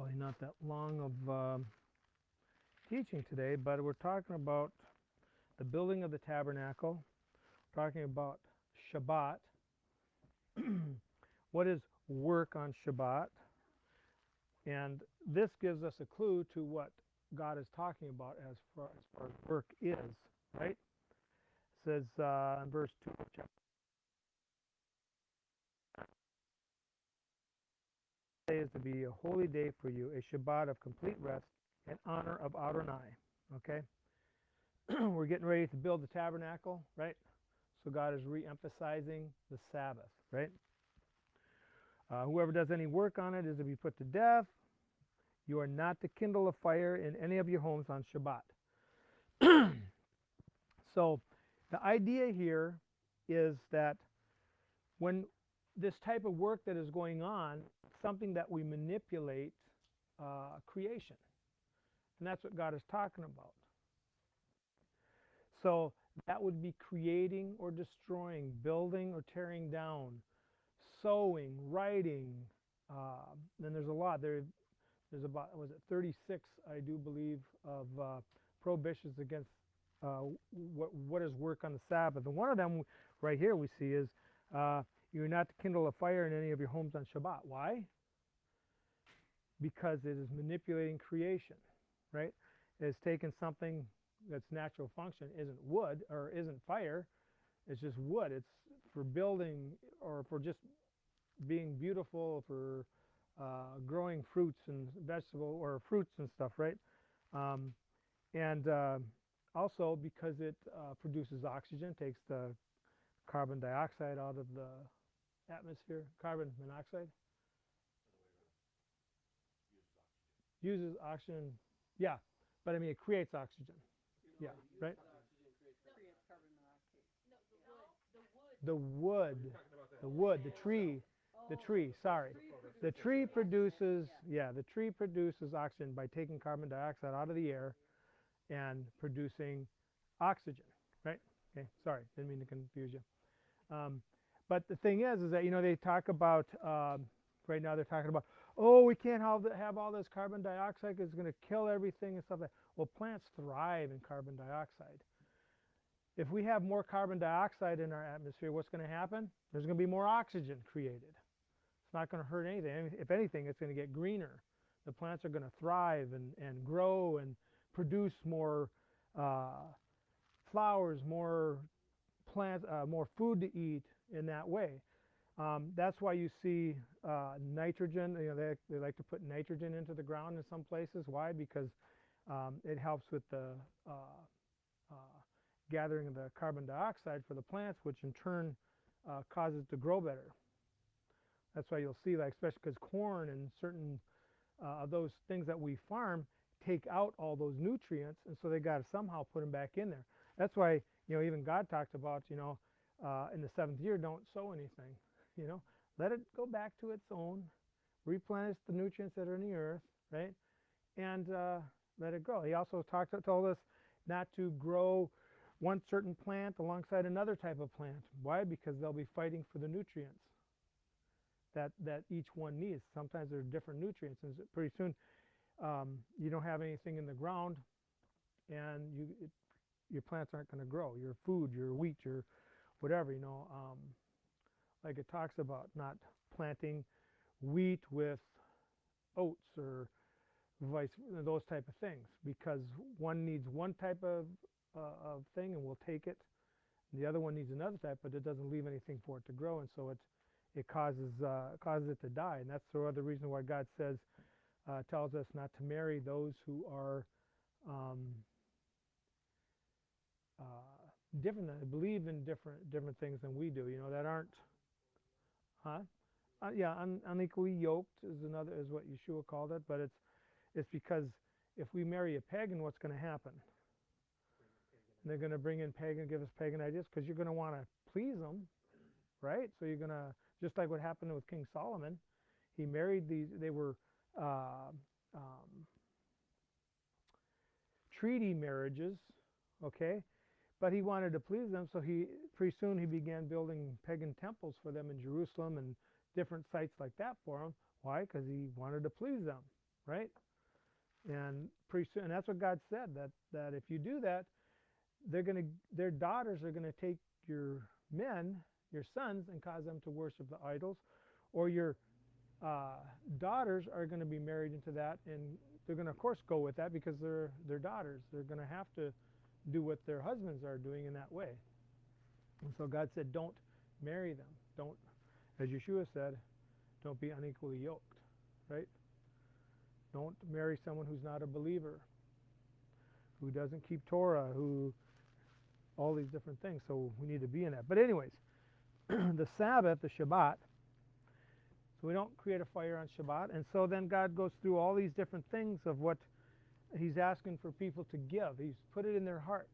probably not that long of teaching today, but we're talking about the building of the tabernacle, talking about Shabbat. What is work on Shabbat? And this gives us a clue to what God is talking about as far as work is, right? It says in verse 2 of chapter today is to be a holy day for you, a Shabbat of complete rest and honor of Adonai. Okay? We're getting ready to build the tabernacle, right? So God is re-emphasizing the Sabbath, right? Whoever does any work on it is to be put to death. You are not to kindle a fire in any of your homes on Shabbat. So the idea here is that when this type of work that is going on, something that we manipulate creation. And that's what God is talking about. So that would be creating or destroying, building or tearing down, sowing, writing. Then there's a lot. There's about, was it 36, I do believe, of prohibitions against what is work on the Sabbath. And one of them right here we see is you're not to kindle a fire in any of your homes on Shabbat. Why? Because it is manipulating creation, right? It's taking something that's natural function, isn't wood or isn't fire, it's just wood. It's for building or for just being beautiful, for growing fruits and vegetable or fruits and stuff, right? And also because it produces oxygen, takes the carbon dioxide out of the atmosphere, carbon monoxide. Uses oxygen, yeah, but I mean it creates oxygen, yeah, right? The wood, the tree, sorry. The tree produces, yeah, the tree produces oxygen by taking carbon dioxide out of the air and producing oxygen, right? Okay, sorry, didn't mean to confuse you. But the thing is that, you know, they talk about, right now they're talking about, oh, we can't have all this carbon dioxide because it's going to kill everything and stuff like that. Well, plants thrive in carbon dioxide. If we have more carbon dioxide in our atmosphere, what's going to happen? There's going to be more oxygen created. It's not going to hurt anything. If anything, it's going to get greener. The plants are going to thrive and grow and produce more flowers, more plants, more food to eat in that way. That's why you see nitrogen. You know, they like to put nitrogen into the ground in some places. Why? Because it helps with the gathering of the carbon dioxide for the plants, which in turn causes it to grow better. That's why you'll see, like, especially because corn and certain of those things that we farm take out all those nutrients, and so they got to somehow put them back in there. That's why, you know, even God talked about, you know, in the 7th year, don't sow anything. You know, let it go back to its own, replenish the nutrients that are in the earth, right, and let it grow. He also told us not to grow one certain plant alongside another type of plant. Why? Because they'll be fighting for the nutrients that each one needs. Sometimes there are different nutrients, and pretty soon you don't have anything in the ground, and your plants aren't going to grow. Your food, your wheat, your whatever, you know, like it talks about not planting wheat with oats or those type of things, because one needs one type of thing and we'll take it. And the other one needs another type, but it doesn't leave anything for it to grow, and so it causes it to die. And that's the other reason why God says, tells us not to marry those who are different, that believe in different things than we do. You know, that aren't, yeah, unequally yoked is what Yeshua called it. But it's because if we marry a pagan, what's going to happen? They're going to bring in pagan, give us pagan ideas, because you're going to want to please them, right? So you're going to, just like what happened with King Solomon, he married these. They were treaty marriages, okay, but he wanted to please them, so pretty soon he began building pagan temples for them in Jerusalem and different sites like that for them. Why? Because he wanted to please them. right? And pretty soon, and that's what God said, that if you do that, their daughters are gonna take your men, your sons, and cause them to worship the idols, or your daughters are going to be married into that, and they're going to, of course, go with that because they're their daughters. They're going to have to do what their husbands are doing in that way. And so God said, don't marry them. Don't, as Yeshua said, don't be unequally yoked, right? Don't marry someone who's not a believer, who doesn't keep Torah, who, all these different things. So we need to be in that. But anyways, the Sabbath, the Shabbat, so we don't create a fire on Shabbat. And so then God goes through all these different things of what he's asking for people to give. He's put it in their hearts.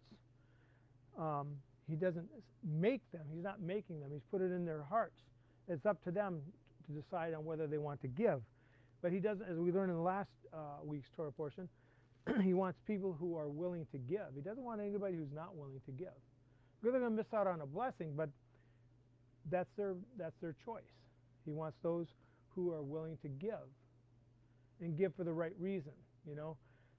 He doesn't make them. He's not making them. He's put it in their hearts. It's up to them to decide on whether they want to give. But he doesn't, as we learned in the last week's Torah portion, he wants people who are willing to give. He doesn't want anybody who's not willing to give. They're going to miss out on a blessing, but that's their choice. He wants those who are willing to give, and give for the right reason. You know,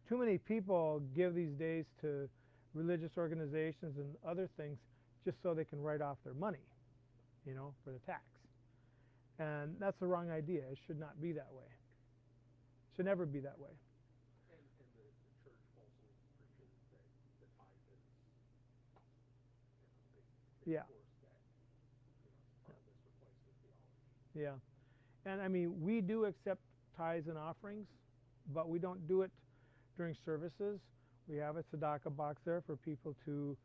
too many people give these days to religious organizations and other things just so they can write off their money, you know, for the tax. And that's the wrong idea. It should not be that way. It should never be that way. And the church also preaches that the tithe is, they Yeah. force that, part of this replacement theology. Yeah. And I mean, we do accept tithes and offerings, but we don't do it during services. We have a tzedakah box there for people to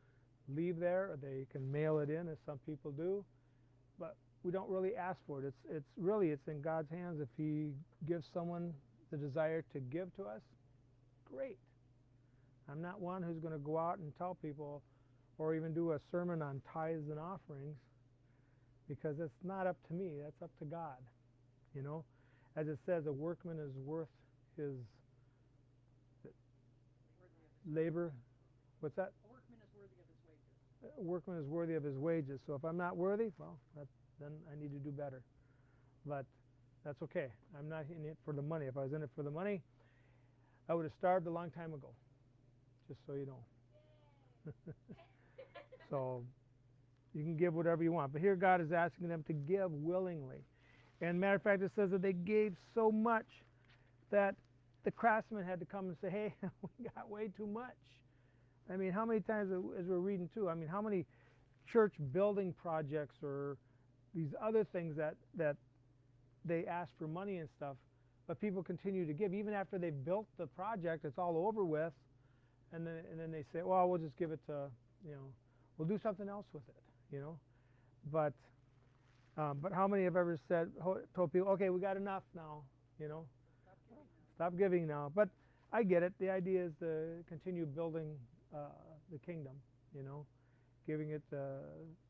leave there, or they can mail it in, as some people do. But we don't really ask for it. It's in God's hands. If he gives someone the desire to give to us, great. I'm not one who's going to go out and tell people, or even do a sermon on tithes and offerings, because it's not up to me. That's up to God. You know, as it says, a workman is worth his labor. What's that? A workman is worthy of his wages. A workman is worthy of his wages. So if I'm not worthy, well, then I need to do better. But that's okay. I'm not in it for the money. If I was in it for the money, I would have starved a long time ago, just so you know. So you can give whatever you want. But here God is asking them to give willingly. And matter of fact, it says that they gave so much that the craftsman had to come and say, hey, we got way too much. I mean, how many times, as we're reading too, I mean, how many church building projects or these other things that they ask for money and stuff, but people continue to give. Even after they've built the project, it's all over with, and then they say, well, we'll just give it to, you know, we'll do something else with it, you know. But how many have ever told people, okay, we got enough now, you know, stop giving now. But I get it. The idea is to continue building the kingdom, you know, giving it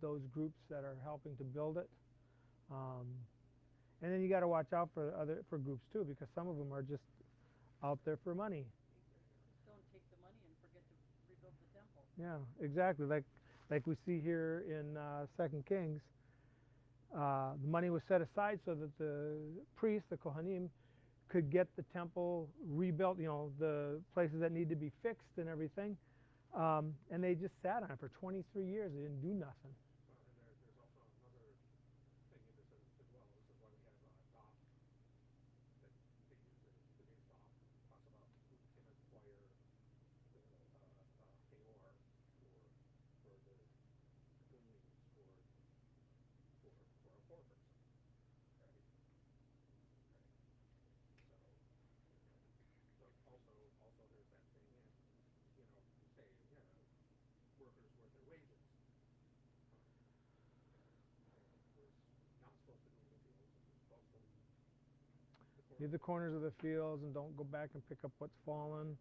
those groups that are helping to build it. And then you got to watch out for groups too, because some of them are just out there for money. Don't take the money and forget to rebuild the temple. Yeah, exactly. Like we see here in 2 Kings. The money was set aside so that the priests, the Kohanim, could get the temple rebuilt, you know, the places that need to be fixed and everything. And they just sat on it for 23 years. They didn't do nothing. Well, and there's also another thing in this as well. This is why we have DOF that they use it. The name DOF talks about who can acquire the payor for the cleanings for a poor person, right? Right. So also there's that thing, and you know, say, workers worth their wages. We're not supposed to do in the fields. We're supposed to Leave the corners of the fields and don't go back and pick up what's fallen.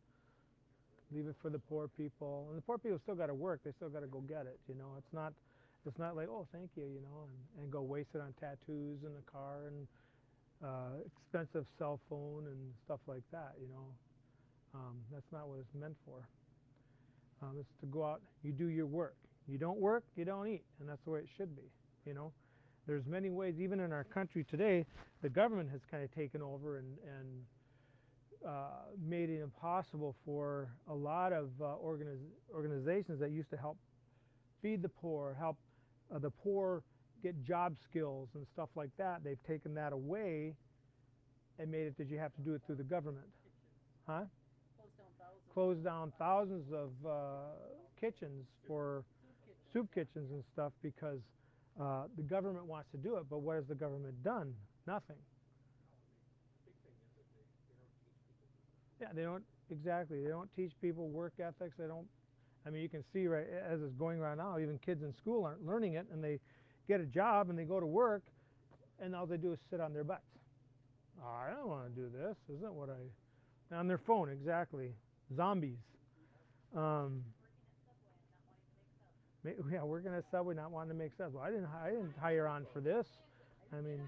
Leave it for the poor people. And the poor people still got to work. They still got to go get it. You know, it's not like, oh, thank you, you know, and go waste it on tattoos in the car and expensive cell phone and stuff like that. You know, that's not what it's meant for. It's to go out. You do your work. You don't work, you don't eat, and that's the way it should be. You know, there's many ways. Even in our country today, the government has kind of taken over and made it impossible for a lot of organizations that used to help feed the poor, help the poor get job skills and stuff like that. They've taken that away and made it that you have to do it through the government. Huh? Close down thousands. Closed down thousands of kitchens for soup kitchens and stuff because the government wants to do it, but what has the government done? Nothing. The big thing is that they don't teach people. Yeah, they don't, exactly. They don't teach people work ethics. They don't, I mean, you can see right as it's going right now, even kids in school aren't learning it, and they get a job and they go to work, and all they do is sit on their butts. Oh, I don't want to do this. Isn't what I, on their phone, exactly. Zombies. Yeah, working at Subway, not wanting to make subs. Well, I didn't hire on for this. I mean,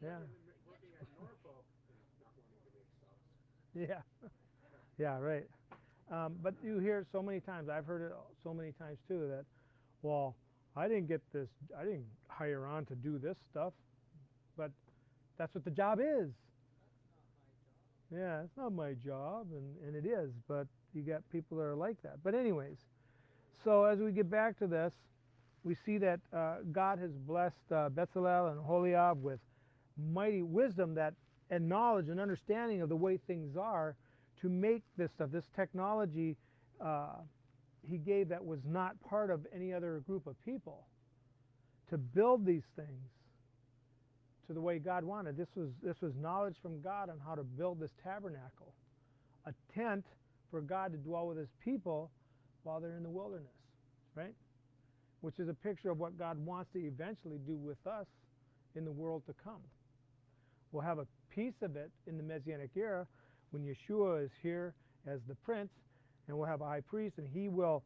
yeah. Working at Norfolk and not wanting to make subs. Yeah, yeah, right. But you hear it so many times. I've heard it so many times too that, well, I didn't get this. I didn't hire on to do this stuff, but that's what the job is. Yeah, it's not my job, and it is. But you got people that are like that. But anyways, so as we get back to this, we see that God has blessed Bezalel and Holiab with mighty wisdom that and knowledge and understanding of the way things are to make this stuff, this technology he gave that was not part of any other group of people, to build these things to the way God wanted. This was knowledge from God on how to build this tabernacle, a tent for God to dwell with his people while they're in the wilderness, right? Which is a picture of what God wants to eventually do with us in the world to come. We'll have a piece of it in the Messianic era when Yeshua is here as the prince, and we'll have a high priest, and he will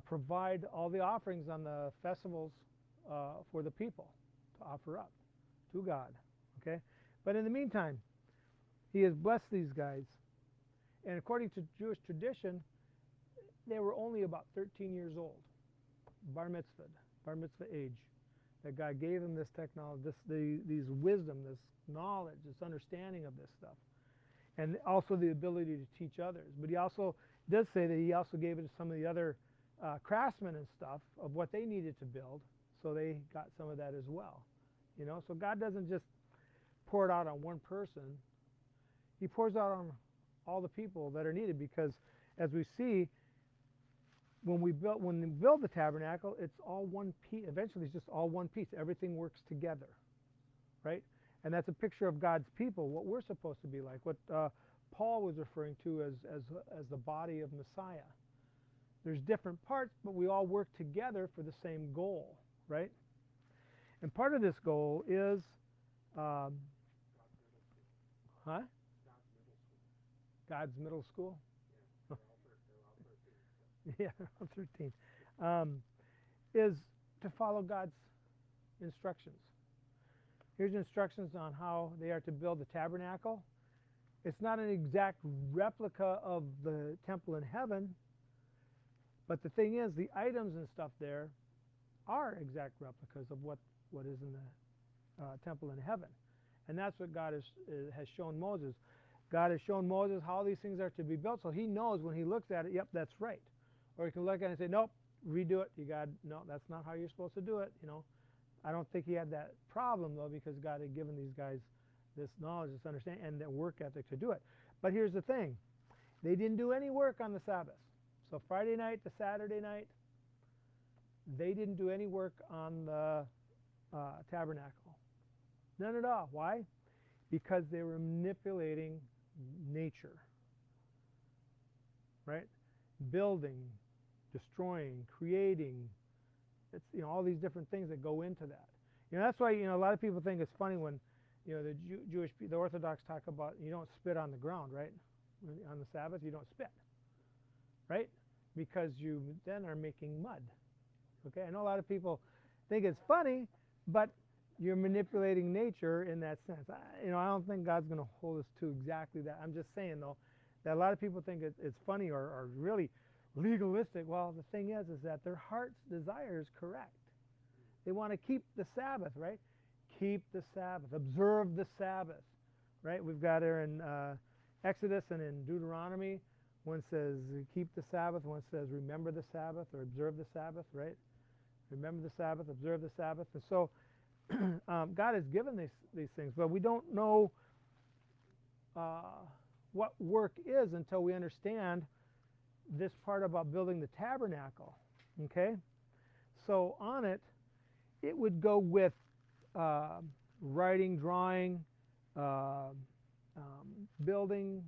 provide all the offerings on the festivals for the people to offer up to God. Okay? But in the meantime, he has blessed these guys, and according to Jewish tradition, they were only about 13 years old, bar mitzvah age, that God gave them this technology, these wisdom, this knowledge, this understanding of this stuff, and also the ability to teach others. But he also does say that he also gave it to some of the other craftsmen and stuff of what they needed to build, so they got some of that as well. You know, so God doesn't just pour it out on one person. He pours out on all the people that are needed, because as we see, when we build the tabernacle, it's all one piece. Eventually, it's just all one piece. Everything works together, right? And that's a picture of God's people, what we're supposed to be like, what Paul was referring to as the body of Messiah. There's different parts, but we all work together for the same goal, right? And part of this goal is, God's middle school? Yeah, 13. Is to follow God's instructions. Here's instructions on how they are to build the tabernacle. It's not an exact replica of the temple in heaven, but the thing is, the items and stuff there are exact replicas of what is in the temple in heaven. And that's what God has shown Moses. God has shown Moses how these things are to be built, so he knows when he looks at it, yep, that's right. Or he can look at it and say, nope, redo it. No, that's not how you're supposed to do it. You know, I don't think he had that problem though, because God had given these guys this knowledge, this understanding, and the work ethic to do it. But here's the thing: they didn't do any work on the Sabbath. So Friday night to Saturday night, they didn't do any work on the tabernacle. None at all. Why? Because they were manipulating nature, right? Building, destroying, creating. It's, you know, all these different things that go into that. You know, that's why, you know, a lot of people think it's funny when, you know, the Orthodox talk about you don't spit on the ground, right? On the Sabbath, you don't spit, right? Because you then are making mud. Okay, I know a lot of people think it's funny, but you're manipulating nature in that sense. You know, I don't think God's going to hold us to exactly that. I'm just saying, though, that a lot of people think it's funny or really legalistic. Well, the thing is that their heart's desire is correct. They want to keep the Sabbath, right? Keep the Sabbath. Observe the Sabbath, right? We've got there in Exodus and in Deuteronomy, one says keep the Sabbath, one says remember the Sabbath or observe the Sabbath, right? Remember the Sabbath, observe the Sabbath. And so God has given these things, but we don't know what work is until we understand this part about building the tabernacle. Okay? So on it, it would go with writing, drawing, building,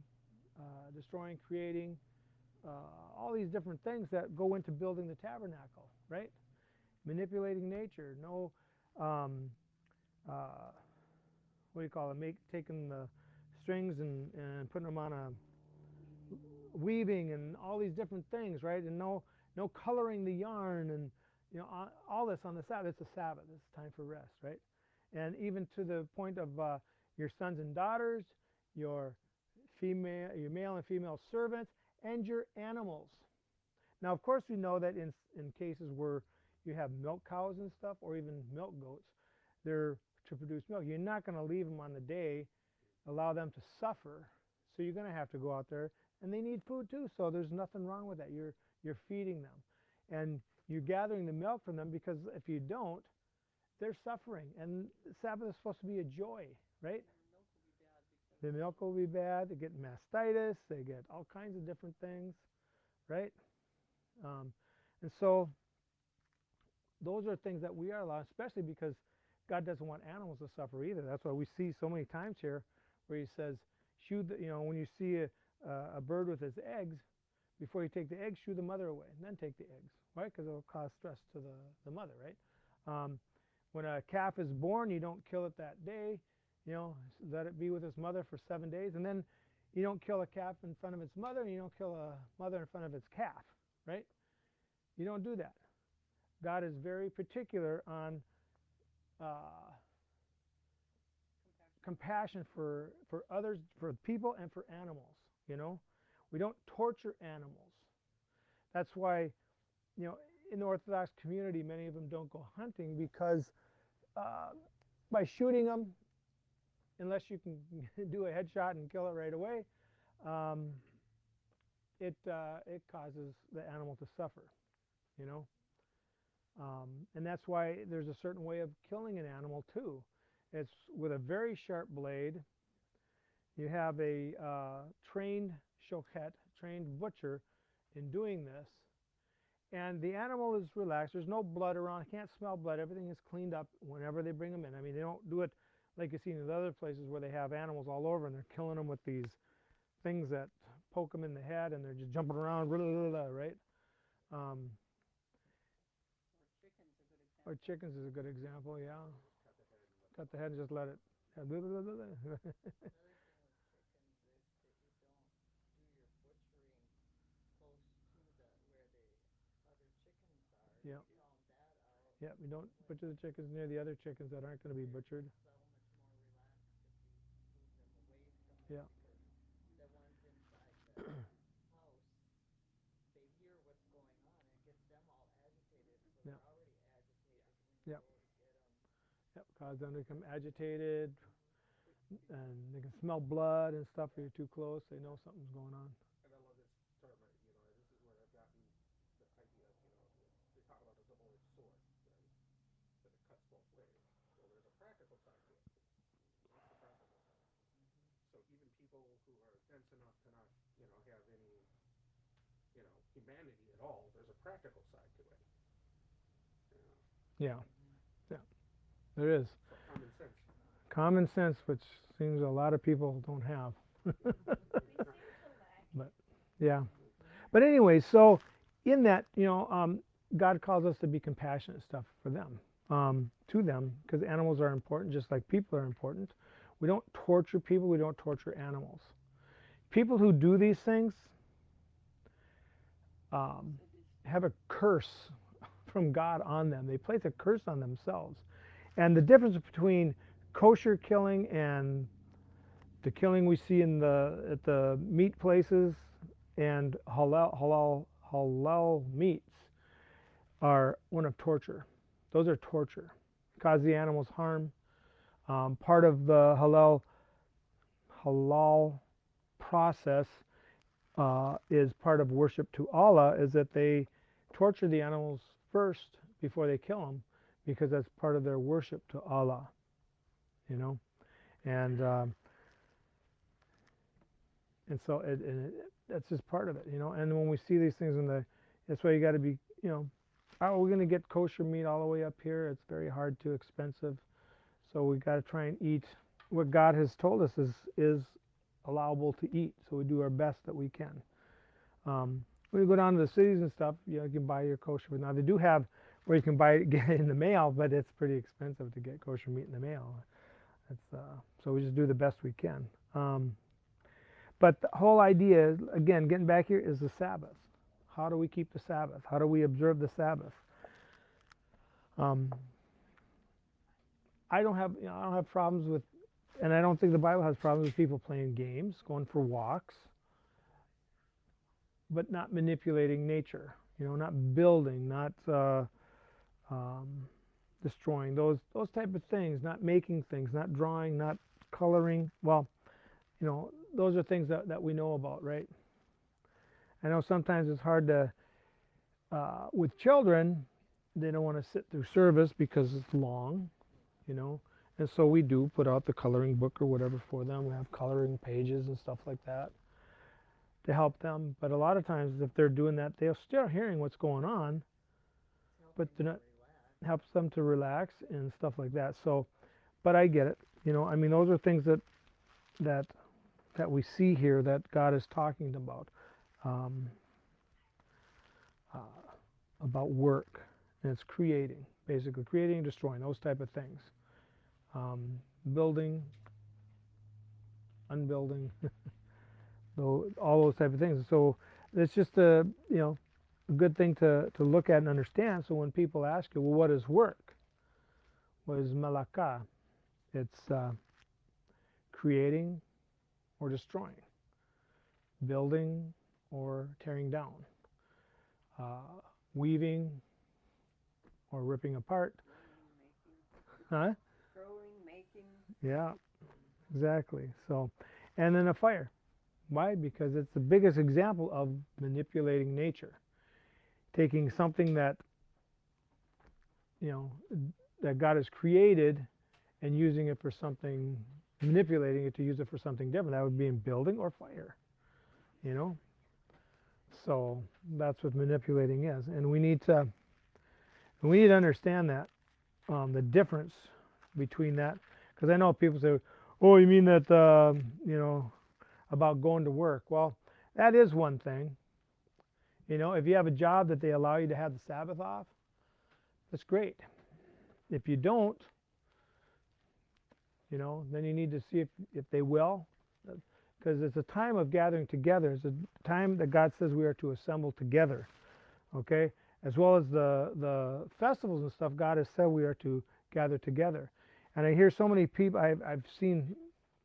destroying, creating, all these different things that go into building the tabernacle, right? Manipulating nature, no, what do you call it? Taking the strings and putting them on a weaving and all these different things, right? And no coloring the yarn and all this on the Sabbath. It's a Sabbath. It's time for rest, right? And even to the point of your sons and daughters, your male and female servants, and your animals. Now, of course, we know that in cases where you have milk cows and stuff, or even milk goats, they're to produce milk. You're not going to leave them on the day, allow them to suffer. So you're going to have to go out there, and they need food too. So there's nothing wrong with that. You're feeding them, and you're gathering the milk from them, because if you don't, they're suffering. And Sabbath is supposed to be a joy, right? The milk will be bad. They get mastitis. They get all kinds of different things, right? And so those are things that we are allowed, especially because God doesn't want animals to suffer either. That's why we see so many times here where he says, when you see a bird with its eggs, before you take the eggs, shoo the mother away, and then take the eggs, right? Because it will cause stress to the mother, right? When a calf is born, you don't kill it that day. Let it be with its mother for 7 days, and then you don't kill a calf in front of its mother, and you don't kill a mother in front of its calf, right? You don't do that. God is very particular on compassion for others, for people, and for animals. We don't torture animals. That's why, in the Orthodox community, many of them don't go hunting, because by shooting them, unless you can do a headshot and kill it right away, it causes the animal to suffer, and that's why there's a certain way of killing an animal too. It's with a very sharp blade. You have a trained shochet, trained butcher in doing this, and the animal is relaxed. There's no blood around. You can't smell blood. Everything is cleaned up whenever they bring them in. I mean, they don't do it like you see in other places where they have animals all over and they're killing them with these things that poke them in the head and they're just jumping around, right? Or chickens is a good example, yeah. Cut the head and just let it. Another thing with chickens is that you don't do your butchering close to where the other chickens are. Yeah. You found that out. Yeah, we don't butcher the chickens near the other chickens that aren't going to be butchered. So much more relaxed if you move them away from Yeah. because the ones inside the house, they hear what's going on and it gets them all agitated. So Yeah. they're already agitated when Yeah. you go to get them. Yep, cause them to become agitated, and they can smell blood and stuff. If you're too close, they know something's going on. And I love this term, right? This is where I've gotten the idea of, they talk about a double-edged sword, right? That it cuts both ways. Well, there's a practical side to it. What's the practical side? So even people who are dense enough to not, have any, humanity at all, there's a practical side to it. Yeah, yeah, there is. So common sense. Common sense, which seems a lot of people don't have. But yeah, but anyway, so in that, God calls us to be compassionate stuff for them, to them, because animals are important, just like people are important. We don't torture people. We don't torture animals. People who do these things have a curse from God on them. They place a curse on themselves. And the difference between kosher killing and the killing we see at the meat places and halal meats are one of torture. Those are torture. Cause the animals harm. Part of the halal process is part of worship to Allah, is that they torture the animals first before they kill them, because that's part of their worship to Allah, you know. And so that's just part of it, you know. And when we see these things that's why you got to be, you know, are we going to get kosher meat all the way up here? It's very hard, too expensive. So we got to try and eat what God has told us is allowable to eat. So we do our best that we can. When you go down to the cities and stuff, you know, you can buy your kosher food. Now they do have where you can buy it, get it in the mail, but it's pretty expensive to get kosher meat in the mail. So we just do the best we can. But the whole idea is, again, getting back here, is the Sabbath. How do we keep the Sabbath? How do we observe the Sabbath? I don't have problems with, and I don't think the Bible has problems with people playing games, going for walks, but not manipulating nature. You know, not building, not destroying, those type of things, not making things, not drawing, not coloring. Well, you know, those are things that we know about, right? I know sometimes it's hard to, with children, they don't want to sit through service because it's long, you know, and so we do put out the coloring book or whatever for them. We have coloring pages and stuff like that to help them. But a lot of times if they're doing that, they're still hearing what's going on, but they're not, helps them to relax and stuff like that. So, but I get it, you know. I mean, those are things that we see here that God is talking about work, and it's creating, basically creating and destroying, those type of things, building, unbuilding, all those type of things. So it's just a, you know, a good thing to look at and understand. So when people ask you, well, what is work? What is malakah? It's creating or destroying, building or tearing down, weaving or ripping apart. Huh? Growing, making. Yeah, exactly. So, and then a fire. Why? Because it's the biggest example of manipulating nature. Taking something that, you know, that God has created and using it for something, manipulating it to use it for something different. That would be in building or fire, you know. So that's what manipulating is, and we need to understand that, the difference between that. Because I know people say, "Oh, you mean that you know, about going to work?" Well, that is one thing. You know, if you have a job that they allow you to have the Sabbath off, that's great. If you don't, you know, then you need to see if they will, because it's a time of gathering together. It's a time that God says we are to assemble together, okay? As well as the festivals and stuff, God has said we are to gather together. And I hear so many people, I've seen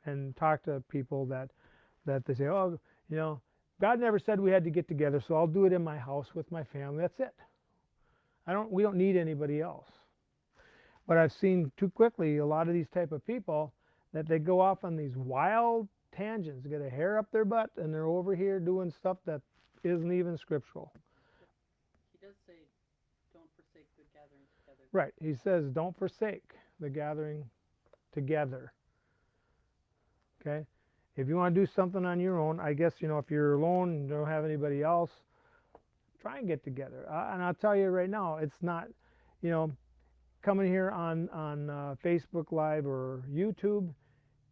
and talked to people that they say, oh, you know, God never said we had to get together, so I'll do it in my house with my family. That's it. We don't need anybody else. But I've seen too quickly a lot of these type of people that they go off on these wild tangents, get a hair up their butt, and they're over here doing stuff that isn't even scriptural. He does say, don't forsake the gathering together. Right. He says, don't forsake the gathering together. Okay? If you want to do something on your own, I guess, you know, if you're alone and don't have anybody else, try and get together. And I'll tell you right now, it's not, you know, coming here on Facebook Live or YouTube,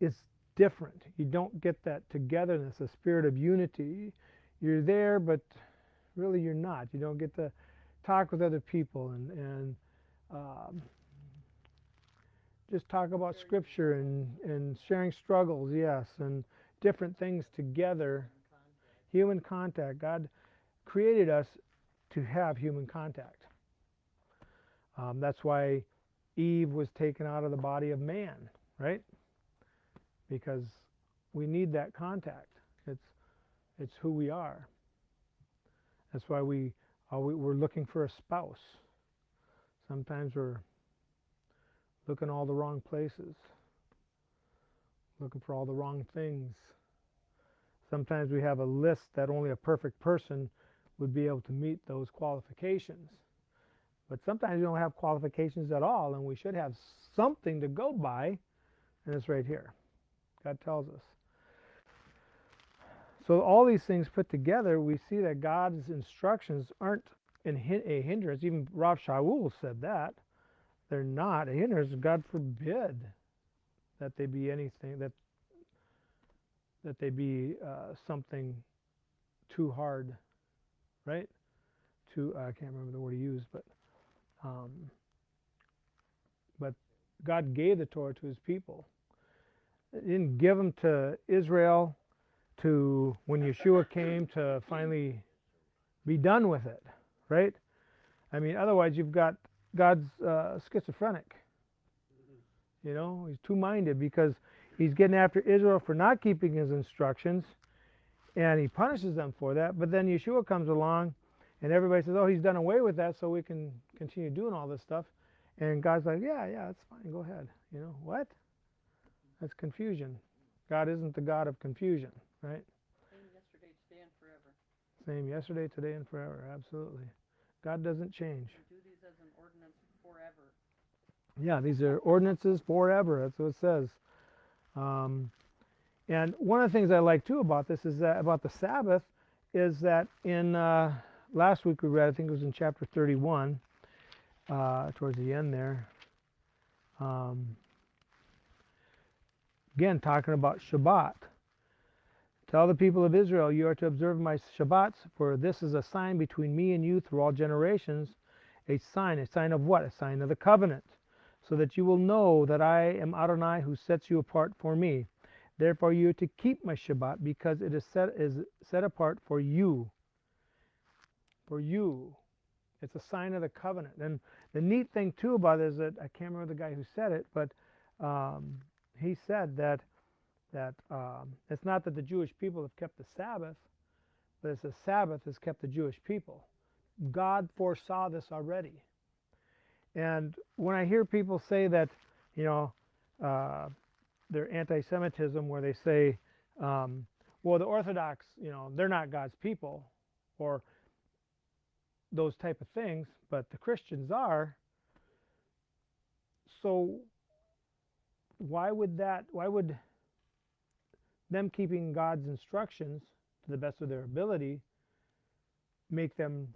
it's different. You don't get that togetherness, a spirit of unity. You're there, but really you're not. You don't get to talk with other people and just talk about Scripture and sharing struggles, yes, and different things together. Human contact. God created us to have human contact. That's why Eve was taken out of the body of man, right? Because we need that contact. It's who we are. That's why we're looking for a spouse. Sometimes we're looking all the wrong places, looking for all the wrong things. Sometimes we have a list that only a perfect person would be able to meet those qualifications. But sometimes we don't have qualifications at all, and we should have something to go by, and it's right here. God tells us. So all these things put together, we see that God's instructions aren't a hindrance. Even Rav Shaul said that. They're not a hindrance. God forbid that they be anything, that they be something too hard, right? I can't remember the word he used, but God gave the Torah to his people. He didn't give them to Israel to, when Yeshua came, to finally be done with it, right? I mean, otherwise you've got God's schizophrenic. You know, he's two-minded because he's getting after Israel for not keeping his instructions, and he punishes them for that. But then Yeshua comes along, and everybody says, oh, he's done away with that, so we can continue doing all this stuff. And God's like, yeah, that's fine, go ahead. You know, what? That's confusion. God isn't the God of confusion, right? Same yesterday, today, and forever. Same yesterday, today, and forever, absolutely. God doesn't change. We do these as an ordinance forever. Yeah, these are ordinances forever. That's what it says. And one of the things I like too about this is that about the Sabbath is that in last week we read, I think it was in chapter 31, towards the end there. Again, talking about Shabbat. Tell the people of Israel, you are to observe my Shabbats, for this is a sign between me and you through all generations. A sign of what? A sign of the covenant, so that you will know that I am Adonai who sets you apart for me. Therefore you are to keep my Shabbat, because it is set apart for you. For you. It's a sign of the covenant. And the neat thing too about it is that, I can't remember the guy who said it, but he said that it's not that the Jewish people have kept the Sabbath, but it's the Sabbath has kept the Jewish people. God foresaw this already. And when I hear people say that, you know, their anti-Semitism, where they say, well, the Orthodox, you know, they're not God's people, or those type of things, but the Christians are. So why would them keeping God's instructions to the best of their ability make them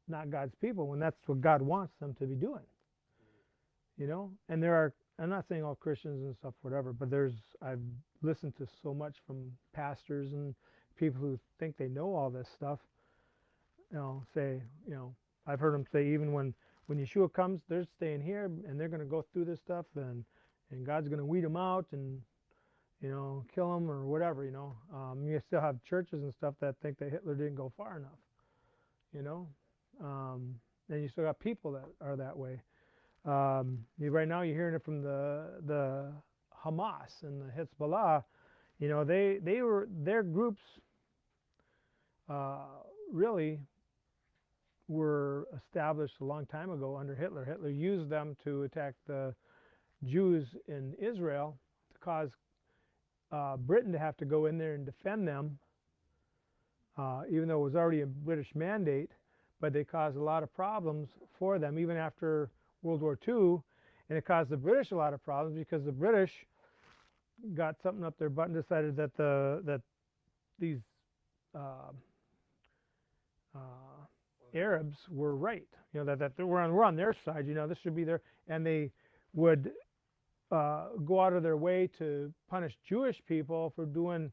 not God's people, when that's what God wants them to be doing? You know, and I'm not saying all Christians and stuff, whatever, but I've listened to so much from pastors and people who think they know all this stuff, you know, say, you know, I've heard them say, even when Yeshua comes, they're staying here and they're going to go through this stuff, and God's going to weed them out and, you know, kill them or whatever, you know. You still have churches and stuff that think that Hitler didn't go far enough, you know. And you still got people that are that way. Right now you're hearing it from the Hamas and the Hezbollah. You know, their groups really were established a long time ago under Hitler. Hitler used them to attack the Jews in Israel, to cause Britain to have to go in there and defend them, even though it was already a British mandate. But they caused a lot of problems for them even after World War II, and it caused the British a lot of problems, because the British got something up their butt and decided that these Arabs were right, you know, that we're on their side, you know, this should be their, and they would go out of their way to punish Jewish people for doing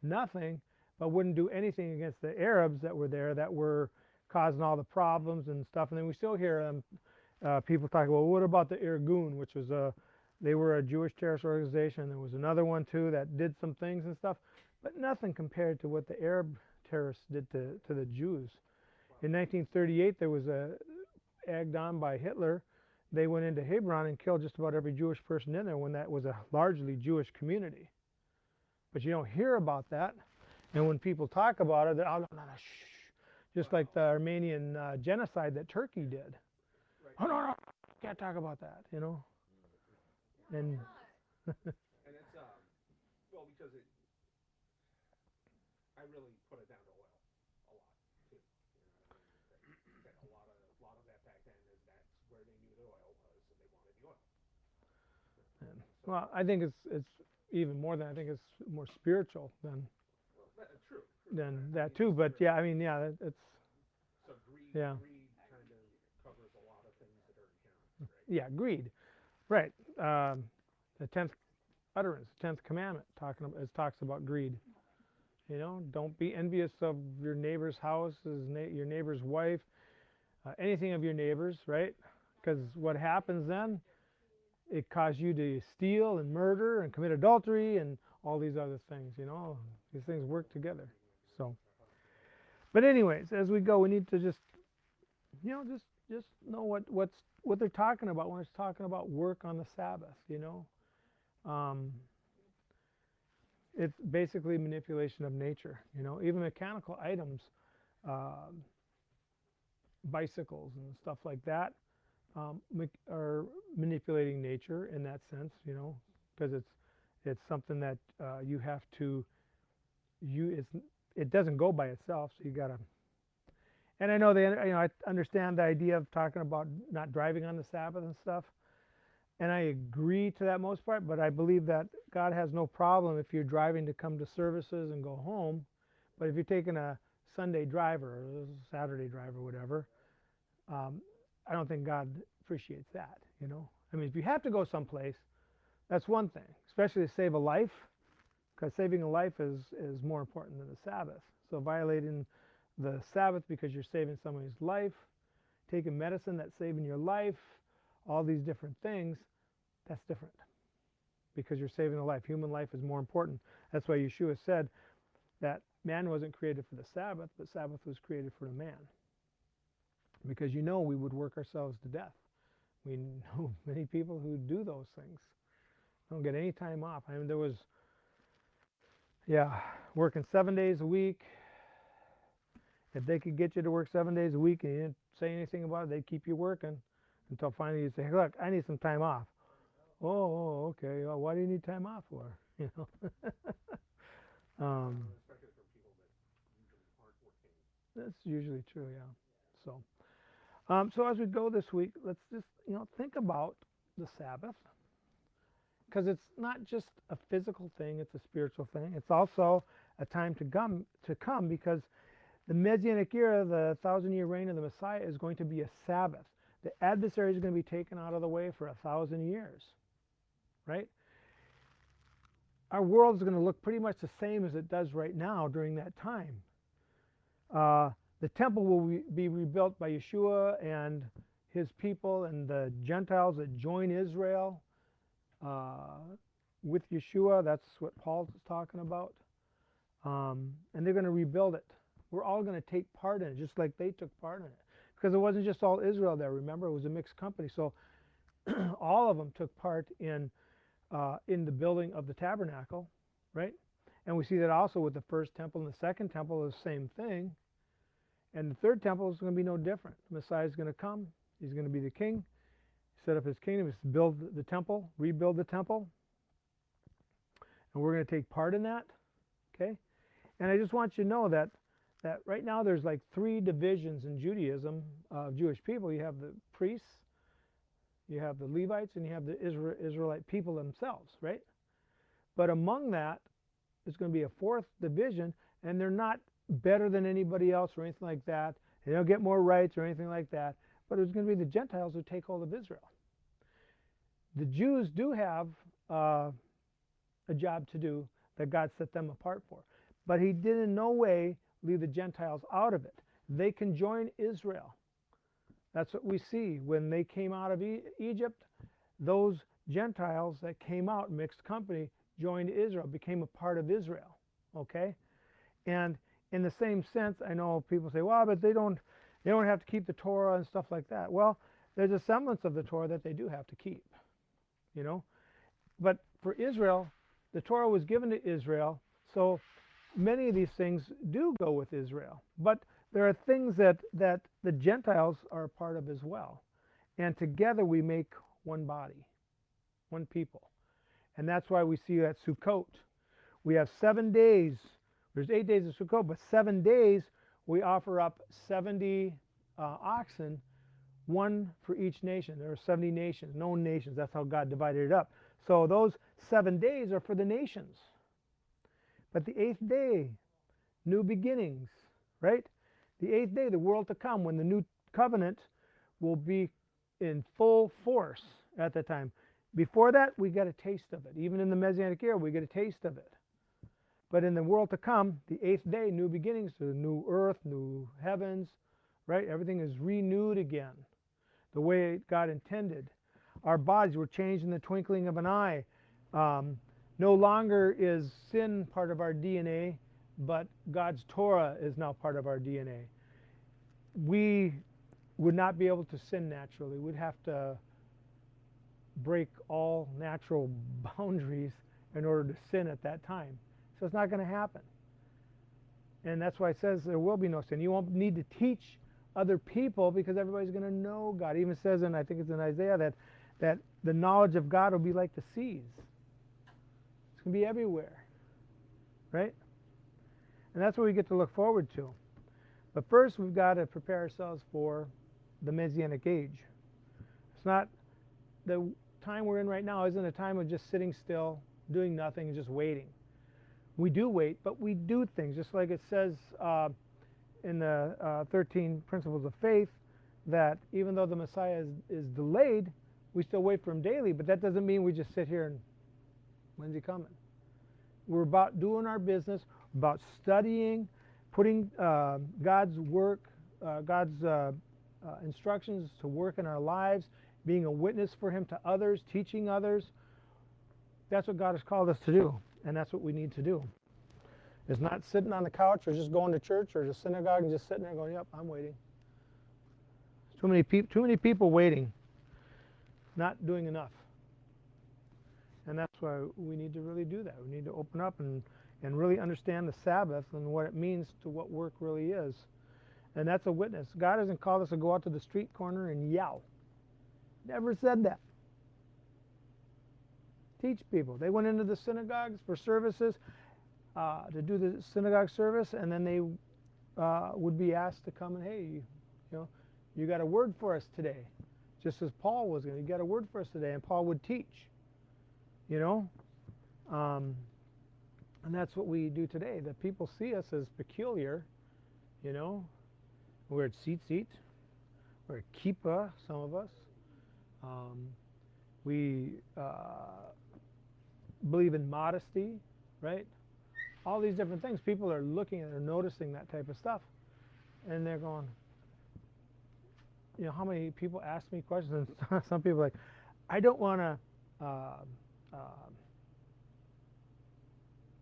nothing, but wouldn't do anything against the Arabs that were there, that were causing all the problems and stuff. And then we still hear people talking, well, what about the Irgun, which was they were a Jewish terrorist organization. There was another one too that did some things and stuff, but nothing compared to what the Arab terrorists did to the Jews. In 1938, there was egged on by Hitler. They went into Hebron and killed just about every Jewish person in there, when that was a largely Jewish community. But you don't hear about that. And when people talk about it, they're, oh, no, shh. Just like the Armenian genocide that Turkey did. Right. Oh, no, can't talk about that, you know. And and it's well, because I really put it down to oil a lot too. You know, that a lot of that back then is that's where they knew the oil was, so they wanted the oil. And, So, well, I think it's even more than, I think it's more spiritual than well, true. that too. But yeah, I mean, yeah, it's So greed yeah. kind of covers a lot of things that are inherent, right? Yeah, greed, right? The 10th utterance, 10th commandment, talks about greed. You know, don't be envious of your neighbor's house, your neighbor's wife, anything of your neighbor's, right? Because what happens then, it causes you to steal and murder and commit adultery and all these other things. You know, these things work together. So, but anyways, as we go, we need to just, you know, just know what they're talking about when it's talking about work on the Sabbath. You know, it's basically manipulation of nature. You know, even mechanical items, bicycles and stuff like that, are manipulating nature in that sense. You know, because it's something that you have to it doesn't go by itself, so you gotta. And I know I understand the idea of talking about not driving on the Sabbath and stuff. And I agree to that most part, but I believe that God has no problem if you're driving to come to services and go home. But if you're taking a Sunday drive or a Saturday drive or whatever, I don't think God appreciates that, you know. I mean, if you have to go someplace, that's one thing, especially to save a life, because saving a life is more important than the Sabbath. So violating the Sabbath because you're saving somebody's life, taking medicine that's saving your life, all these different things, that's different because you're saving a life. Human life is more important. That's why Yeshua said that man wasn't created for the Sabbath, but Sabbath was created for the man. Because you know we would work ourselves to death. We know many people who do those things. Don't get any time off. I mean, there was, working 7 days a week. If they could get you to work 7 days a week and you didn't say anything about it, they'd keep you working until finally you say, look, I need some time off. Oh, okay. Well, why do you need time off for? You know. Especially for people that usually aren't working. That's usually true, yeah. So as we go this week, let's just think about the Sabbath, because it's not just a physical thing; it's a spiritual thing. It's also a time to come, because the Messianic era, the 1,000-year reign of the Messiah, is going to be a Sabbath. The adversary is going to be taken out of the way for 1,000 years, right? Our world is going to look pretty much the same as it does right now during that time. The temple will be rebuilt by Yeshua and his people and the Gentiles that join Israel with Yeshua. That's what Paul's talking about. And they're going to rebuild it. We're all going to take part in it, just like they took part in it. Because it wasn't just all Israel there, remember? It was a mixed company. So all of them took part in the building of the tabernacle, right? And we see that also with the first temple and the second temple is the same thing. And the third temple is going to be no different. The Messiah is going to come. He's going to be the king, set up his kingdom, build the temple, rebuild the temple. And we're going to take part in that, okay? And I just want you to know that right now there's like 3 divisions in Judaism of Jewish people. You have the priests, you have the Levites, and you have the Israelite people themselves, right? But among that, there's going to be a 4th division, and they're not better than anybody else or anything like that. They don't get more rights or anything like that. But it's going to be the Gentiles who take hold of Israel. The Jews do have a job to do that God set them apart for. But he did in no way leave the Gentiles out of it. They can join Israel. That's what we see. When they came out of Egypt, those Gentiles that came out, mixed company, joined Israel, became a part of Israel. Okay? And in the same sense, I know people say, well, but they don't have to keep the Torah and stuff like that. Well, there's a semblance of the Torah that they do have to keep, you know. But for Israel, the Torah was given to Israel, so many of these things do go with Israel. But there are things that the Gentiles are a part of as well. And together we make one body, one people. And that's why we see at Sukkot, we have 7 days There's 8 days of Sukkot, but 7 days we offer up 70 oxen, one for each nation. There are 70 nations, known nations. That's how God divided it up. So those 7 days are for the nations. But the 8th day, new beginnings, right? The 8th day, the world to come, when the new covenant will be in full force at that time. Before that, we get a taste of it. Even in the Messianic era, we get a taste of it. But in the world to come, the 8th day, new beginnings, the new earth, new heavens, right? Everything is renewed again, the way God intended. Our bodies were changed in the twinkling of an eye. No longer is sin part of our DNA, but God's Torah is now part of our DNA. We would not be able to sin naturally. We'd have to break all natural boundaries in order to sin at that time. So it's not going to happen. And that's why it says there will be no sin. You won't need to teach other people because everybody's going to know God. It even says, and I think it's in Isaiah, that the knowledge of God will be like the seas. It's going to be everywhere, right? And that's what we get to look forward to. But first, we've got to prepare ourselves for the Messianic age. It's not, the time we're in right now isn't a time of just sitting still, doing nothing, and just waiting. We do wait, but we do things, just like it says in the 13 Principles of Faith, that even though the Messiah is delayed, we still wait for him daily, but that doesn't mean we just sit here and, when's he coming? We're about doing our business, about studying, putting God's work, God's instructions to work in our lives, being a witness for him to others, teaching others. That's what God has called us to do, and that's what we need to do. It's not sitting on the couch or just going to church or the synagogue and just sitting there going, yep, I'm waiting. Too many people waiting, not doing enough. And that's why we need to really do that. We need to open up and really understand the Sabbath and what it means to what work really is. And that's a witness. God hasn't called us to go out to the street corner and yell. Never said that. Teach people. They went into the synagogues for services to do the synagogue service, and then they would be asked to come and, hey, you got a word for us today, just as Paul was going. You got a word for us today, and Paul would teach. And that's what we do today. That people see us as peculiar. We're at tzitzit, we're at kippah, some of us. We believe in modesty, right? All these different things. People are looking and they're noticing that type of stuff. And they're going, how many people ask me questions? And some people are like, I don't want to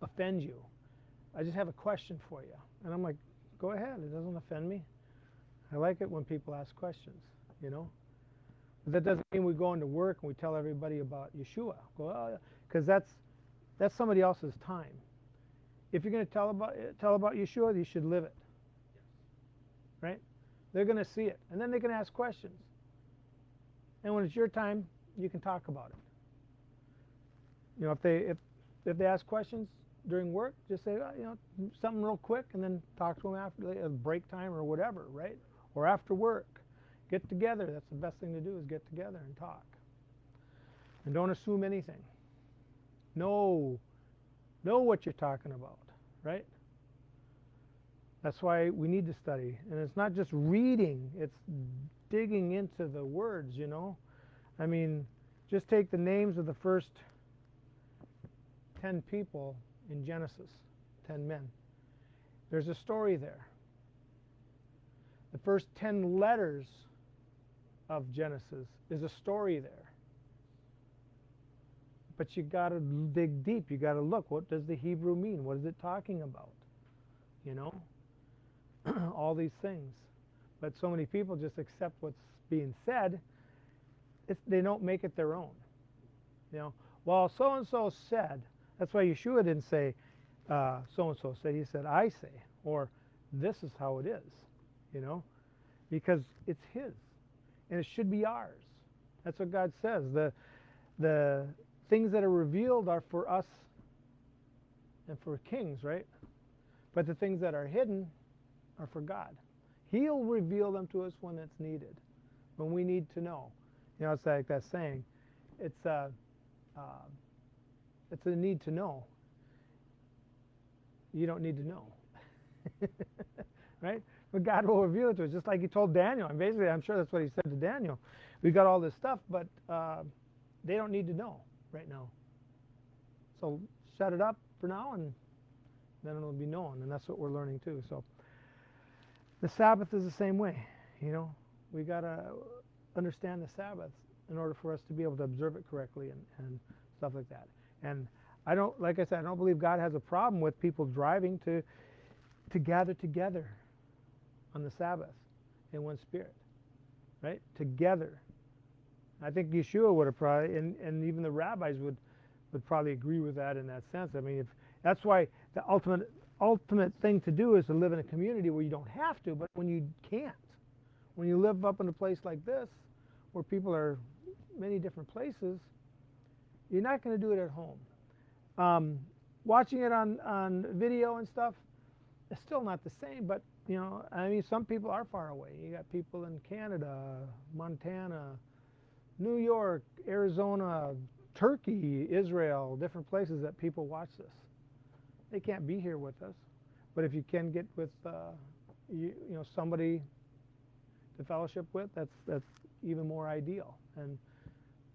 offend you. I just have a question for you. And I'm like, go ahead. It doesn't offend me. I like it when people ask questions, But that doesn't mean we go into work and we tell everybody about Yeshua. Because that's somebody else's time. If you're going to tell about Yeshua, you should live it. Right? They're going to see it. And then they can ask questions. And when it's your time, you can talk about it. If they ask questions during work, just say, something real quick, and then talk to them after break time or whatever, right? Or after work. Get together. That's the best thing to do, is get together and talk. And don't assume anything. Know what you're talking about, right? That's why we need to study. And it's not just reading, it's digging into the words, I mean, just take the names of the first 10 people in Genesis, 10 men. There's a story there. The first 10 letters of Genesis is a story there. But you got to dig deep. You got to look. What does the Hebrew mean? What is it talking about? All these things. But so many people just accept what's being said. They don't make it their own. Well, so-and-so said. That's why Yeshua didn't say, so-and-so said. He said, I say. Or, this is how it is. Because it's his. And it should be ours. That's what God says. The things that are revealed are for us and for kings, right? But the things that are hidden are for God. He'll reveal them to us when it's needed, when we need to know. You know, it's like that saying. It's a need to know. You don't need to know. Right? But God will reveal it to us, just like He told Daniel. And basically, I'm sure that's what He said to Daniel. We got all this stuff, but they don't need to know right now. So shut it up for now, and then it'll be known. And that's what we're learning too. So the Sabbath is the same way. You know, we got to understand the Sabbath in order for us to be able to observe it correctly and stuff like that. And I don't, like I said, I don't believe God has a problem with people driving to gather together on the Sabbath in one spirit, right? Together. I think Yeshua would have probably, and even the rabbis would probably agree with that in that sense. I mean, if that's why the ultimate thing to do is to live in a community where you don't have to, but when you can't, when you live up in a place like this, where people are many different places, you're not going to do it at home. Watching it on video and stuff, it's still not the same, but you know, I mean, some people are far away. You got people in Canada, Montana, New York, Arizona, Turkey, Israel, different places that people watch this. They can't be here with us, but if you can get with you know, somebody to fellowship with, that's even more ideal. And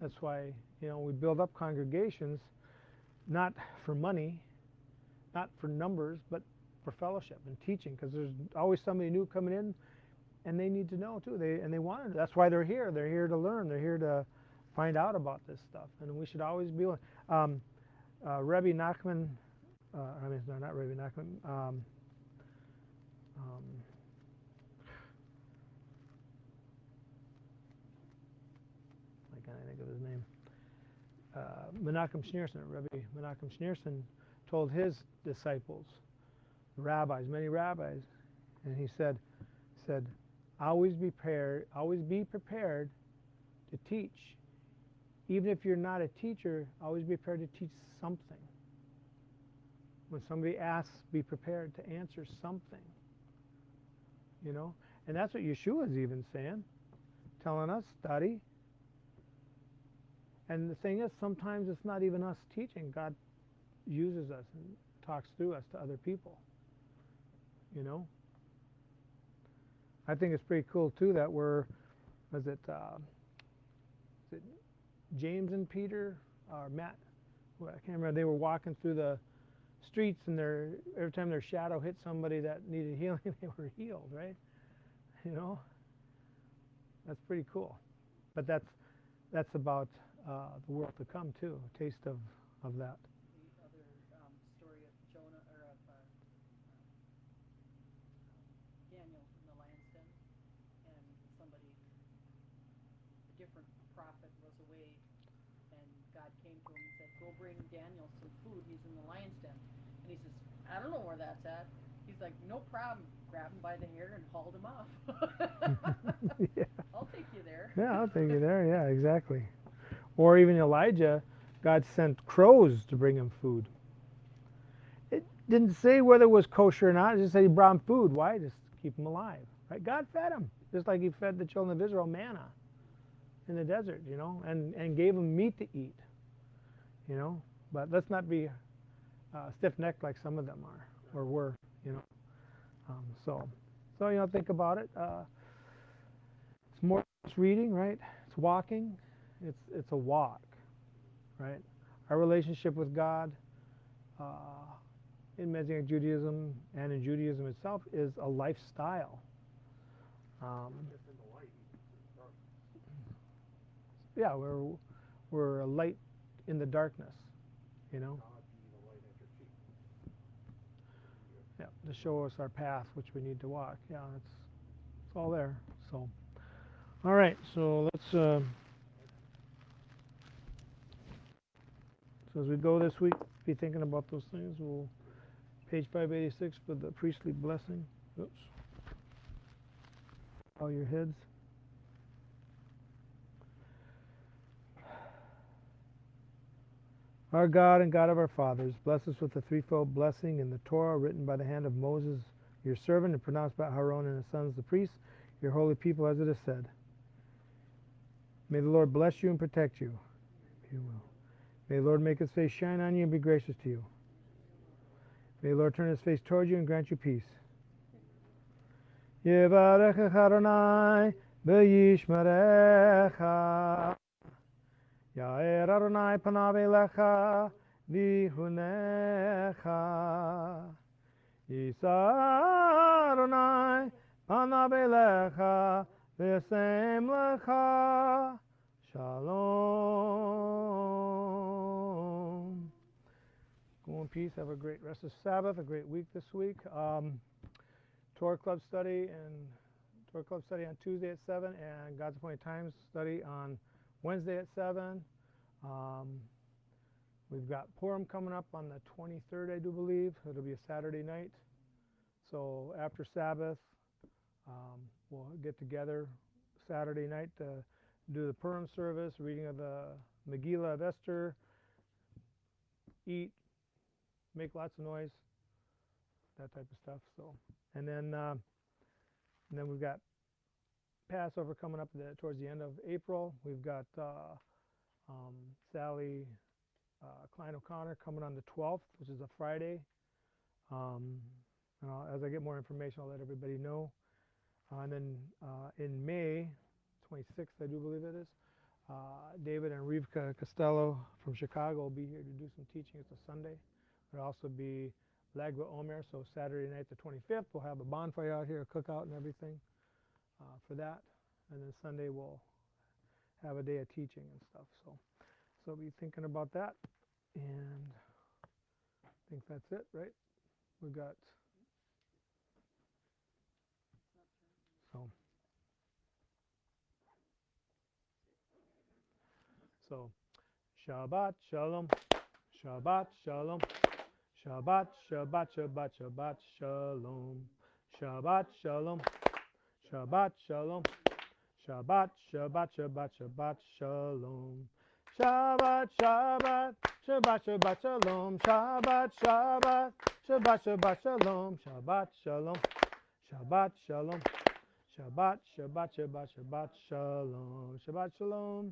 that's why, you know, we build up congregations not for money, not for numbers, but for fellowship and teaching, because there's always somebody new coming in, and they need to know too. They want to. That's why they're here. They're here to learn. They're here to find out about this stuff, and we should always be. Rebbe Nachman, I mean, no, not Rebbe Nachman. I can't think of his name. Menachem Schneerson, Rebbe Menachem Schneerson, told his disciples, rabbis, many rabbis, and he said, always be prepared to teach. Even if you're not a teacher, always be prepared to teach something. When somebody asks, be prepared to answer something. You know? And that's what Yeshua is even saying, telling us, study. And the thing is, sometimes it's not even us teaching. God uses us and talks through us to other people. You know? I think it's pretty cool too that was it James and Peter or Matt? Well, I can't remember. They were walking through the streets, and every time their shadow hit somebody that needed healing, they were healed, right? You know, that's pretty cool. But that's about the world to come too. A taste of that. The other story of Jonah, or of Daniel in the lion's den, and somebody, a different prophet, was away, and God came to him and said, "Go bring Daniel some food. He's in the lion's den." And he says, "I don't know where that's at." He's like, "No problem." Grabbed him by the hair and hauled him off. Yeah. I'll take you there. Yeah, I'll take you there. Yeah, exactly. Or even Elijah, God sent crows to bring him food. It didn't say whether it was kosher or not. It just said He brought him food. Why? Just keep him alive. Right? God fed him, just like He fed the children of Israel manna in the desert, you know, and gave them meat to eat, you know. But let's not be stiff-necked like some of them are or were, you know. So you know, think about it. It's more than just reading, right? It's walking. It's a walk, right? Our relationship with God in Messianic Judaism and in Judaism itself is a lifestyle. Just in the light, it's dark. Yeah, we're a light in the darkness, you know. God be the light at your feet. Yeah, to show us our path which we need to walk. Yeah, it's all there. So, all right. So let's. So as we go this week, be thinking about those things. We'll page 586 for the priestly blessing. Oops. Bow your heads. Our God and God of our fathers, bless us with the threefold blessing in the Torah written by the hand of Moses, your servant, and pronounced by Aaron and his sons, the priests, your holy people, as it is said. May the Lord bless you and protect you. He will. May the Lord make his face shine on you and be gracious to you. May the Lord turn his face toward you and grant you peace. Yevarechecha Adonai v'yishmerecha. Ya'er Adonai panav elecha v'yichunecha. Yisa Adonai panav elecha v'yasem lecha. Shalom. Go in peace. Have a great rest of Sabbath, a great week this week. Torah Club study on Tuesday at 7, and God's Appointed Times study on Wednesday at 7. We've got Purim coming up on the 23rd, I do believe. It'll be a Saturday night. So after Sabbath, we'll get together Saturday night to do the Purim service, reading of the Megillah of Esther, eat, make lots of noise, that type of stuff. So, and then we've got Passover coming up towards the end of April. We've got Sally Klein O'Connor coming on the 12th, which is a Friday. And as I get more information, I'll let everybody know. And then in May 26th, I do believe it is, David and Rivka Costello from Chicago will be here to do some teaching. It's a Sunday. There'll also be Lagwa Omer, so Saturday night the 25th, we'll have a bonfire out here, a cookout and everything for that. And then Sunday we'll have a day of teaching and stuff. So be thinking about that. And I think that's it, right? We got so Shabbat Shalom, Shabbat Shalom, Shabbat Shabbat Shabbat Shabbat Shalom, Shabbat Shalom, Shabbat Shalom, Shabbat Shabbat Shabbat Shabbat Shalom, Shabbat Shabbat Shabbat Shabbat Shalom, Shabbat Shabbat Shabbat Shabbat Shalom, Shabbat Shalom, Shabbat Shalom, Shabbat Shabbat Shabbat Shabbat Shalom, Shabbat Shalom.